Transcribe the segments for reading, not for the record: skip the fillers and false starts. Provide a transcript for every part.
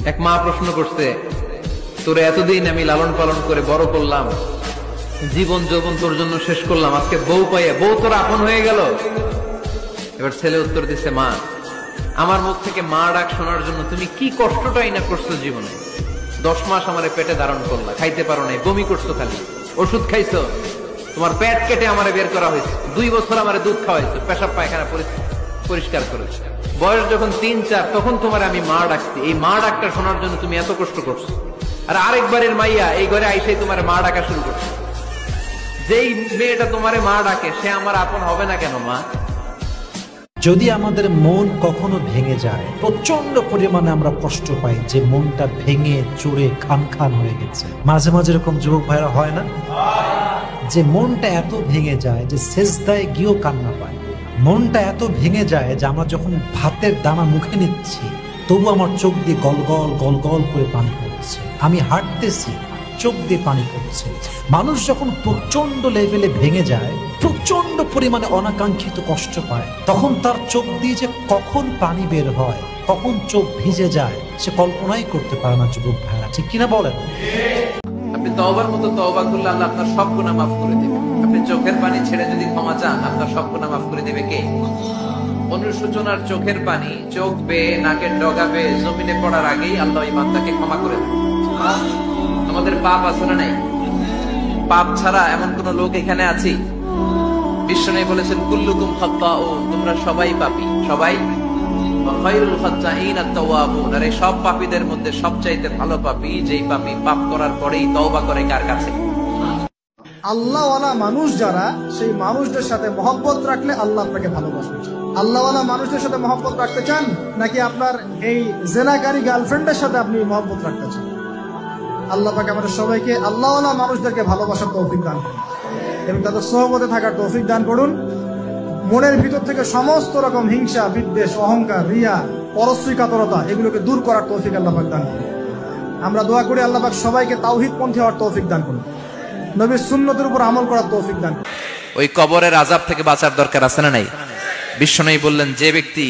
এক মা প্রশ্ন করছে, তোরে এতদিন আমি লালন পালন করে বড় করলাম, জীবন যৌবন তোর জন্য শেষ করলাম, আজকে বউ পাইয়া বউ তোর আপন হয়ে গেল। এবার ছেলে উত্তর দিচ্ছে, মা আমার মুখ থেকে মা ডাক শোনার জন্য তুমি কি কষ্টটাই না করছো জীবনে। 10 মাস আমারে পেটে ধারণ করলা, খাইতে পারো নাই, বমি করছো, খালি ওষুধ খাইছো, তোমার পেট কেটে আমারে বের করা হয়েছে, 2 বছর আমারে দুধ খাওয়াইছো, পেশাব পায়খানা পরিষ্কার করেছো, বয়স যখন 3-4 তখন তোমার আমি মা ডাকছি। এই মা ডাকটা শোনার জন্য তুমি এত কষ্ট করছো, আর আরেকবারের মাইয়া এই ঘরে আইসাই তোমার মা ডাকা শুরু করছো। যেই মেয়েটা তোমারে মা ডাকে সে আমার আপন হবে না কেন মা? যদি আমাদের মন কখনো ভেঙে যায়, প্রচন্ড পরিমাণে আমরা কষ্ট পাই যে মনটা ভেঙে চুরে খান খান হয়ে গেছে। মাঝে মাঝে এরকম যুবক ভাইরা হয় না, যে মনটা এত ভেঙে যায় যে সেজদায় গিয়েও কান্না পায়। মনটা এত ভেঙে যায় যে আমরা যখন ভাতের দানা মুখে নিচ্ছি তবু আমার চোখ দিয়ে গল গল গল গল করে পানি পড়ছে। আমি হাঁটতেছি, চোখ দিয়ে পানি পড়ছে। মানুষ যখন প্রচন্ড লেভেলে ভেঙে যায়, প্রচন্ড পরিমাণে অনাকাঙ্ক্ষিত কষ্ট পায়, তখন তার চোখ দিয়ে যে কখন পানি বের হয়, কখন চোখ ভিজে যায়, সে কল্পনাই করতে পারে না যুবক ভাইরা, ঠিক কিনা বলেন? আপনি তওবার মতো তওবা করলে আল্লাহ আপনার সব গুনাহ মাফ করে দেবে। আপনি চোখের পানি ছেড়ে যদি ক্ষমা চান, আপনার সব গুনাহ মাফ করে দেবে কে? অনুশোচনার চোখের পানি চোখ বেয়ে নাকের ডগা বেয়ে জমিনে পড়ার আগেই আল্লাহ ওই বান্দাকে ক্ষমা করে দেবে। আমাদের পাপ আছে না নাই? পাপ ছাড়া এমন কোন লোক এখানে আছি? বিশ্বনবী বলেছেন, কুল্লুকুম খাত্তাউন, তোমরা সবাই পাপী, সবাই। ওয়া খায়রুল খাত্তাইন আত-তাওয়াবুন, আর এই সব পাপীদের মধ্যে সবচাইতে ভালো পাপী যেই পাপী পাপ করার পরেই তওবা করে। কার কাছে? আল্লাহওয়ালা মানুষ যারা, সেই মানুষদের সাথে মহব্বত রাখলে আল্লাহ আপনাকে ভালোবাসবে। আল্লাহওয়ালা মানুষদের সাথে মহব্বত রাখতে চান, নাকি আপনার এই জেনাকারী গার্লফ্রেন্ডের সাথে আপনি মহব্বত রাখতে চান? আল্লাহ পাক আমাদের সবাইকে আল্লাহওয়ালা মানুষদেরকে ভালোবাসার তৌফিক দান করুন এবং তাদের সহবতে থাকার তৌফিক দান করুন। মনের ভিতর থেকে সমস্ত রকম হিংসা, বিদ্বেষ, অহংকার, রিয়া, পরশ্রী কাতরতা এগুলোকে দূর করার তৌফিক আল্লাহ পাক দান করুন। আমরা দোয়া করি আল্লাহ পাক সবাইকে তাওহীদ পন্থী হওয়ার তৌফিক দান করুন, নবীর সুন্নতের উপর আমল করার তৌফিক দান করুন। ওই কবরের আযাব থেকে বাঁচার দরকার আছে না নাই? বিশ্বনবী বললেন, যে ব্যক্তি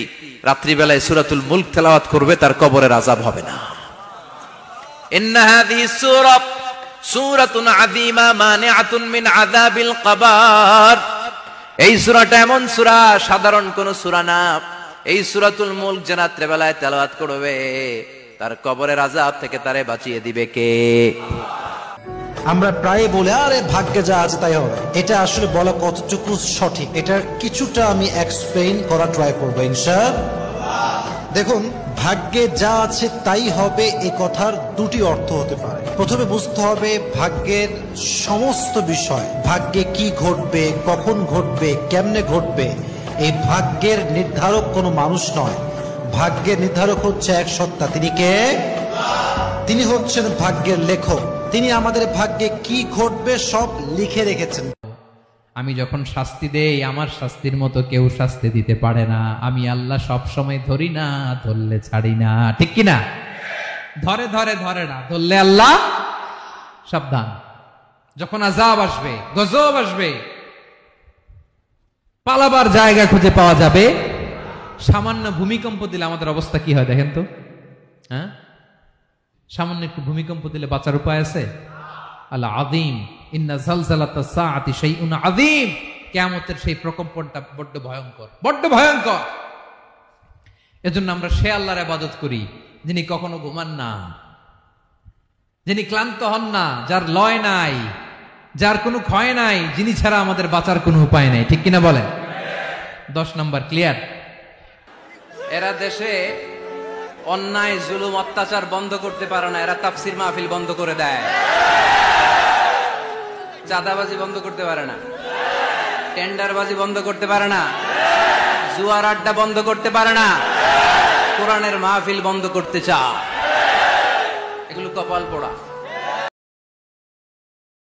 রাত্রিবেলায় সূরাতুল মুলক তেলাওয়াত করবে তার কবরের আযাব হবে না। ইন্না হাযিহি সূরাতুন আযীমা মানিআতুন মিন আযাবিল কবর। এই সূরাটা এমন সূরা, সাধারণ কোন সূরা না। এই সূরাতুল মুলক যে রাত্রিবেলায় তেলাওয়াত করবে তার কবরের আযাব থেকে তারে বাঁচিয়ে দিবে কে? আমরা প্রায় বলে, আরে ভাগ্যে যা আছে তাই হবে। এটা আসলে বলা কতটুকু সঠিক, এটার কিছুটা আমি এক্সপ্লেইন করা ট্রাই করবো ইনশাআল্লাহ। দেখুন, ভাগ্যে যা আছে তাই হবে এই কথার দুটি অর্থ হতে পারে। প্রথমে বুঝতে হবে ভাগ্যের সমস্ত বিষয়, ভাগ্যে কি ঘটবে, কখন ঘটবে, কেমনে ঘটবে, এই ভাগ্যের নির্ধারক কোনো মানুষ নয়। ভাগ্যের নির্ধারক হচ্ছে এক সত্তা। তিনি কে? তিনি হচ্ছেন ভাগ্যের লেখক। তিনি আমাদের ভাগ্যে কি ঘটবে সব লিখে রেখেছেন। আমি যখন শাস্তি দেই, আমার শাস্তির মতো কেউ শাস্তি দিতে পারে না। আমি আল্লাহ সব সময় ধরি না, ধরলে ছাড়ি না, ঠিক কিনা? ধরে ধরে ধরে না, ধরলে আল্লাহ সাবধান। যখন আযাব আসবে, গজব আসবে, পালাবার জায়গা খুঁজে পাওয়া যাবে। সামান্য ভূমিকম্প দিলে আমাদের অবস্থা কি হয় দেখেন তো? হ্যাঁ, সামান্য একটু ভূমিকম্প দিলে বাঁচার উপায় আছে? আল্লাহ আযীম, ইন্না যালজালাতাস সাআতি শাইউন আযীম। কিয়ামতের সেই প্রকম্পনটা বড্ড ভয়ঙ্কর, বড্ড ভয়ঙ্কর। এজন্য আমরা সে আল্লাহর ইবাদত করি যিনি কখনো ঘুমান না, যিনি ক্লান্ত হন না, যার লয় নাই, যার কোনো ক্ষয় নাই, যিনি ছাড়া আমাদের বাঁচার কোনো উপায় নাই, ঠিক কিনা বলেন? 10 নম্বর ক্লিয়ার। এরা দেশে অন্যায়, জুলুম, অত্যাচার বন্ধ করতে পারে না, এরা তাফসীর মাহফিল বন্ধ করে দেয়। চাঁদাবাজি বন্ধ করতে পারে না, টেন্ডারবাজি বন্ধ করতে পারে না, জুয়ার আড্ডা বন্ধ করতে পারে না, কোরআনের মাহফিল বন্ধ করতে চায়। এগুলো কপাল পোড়া।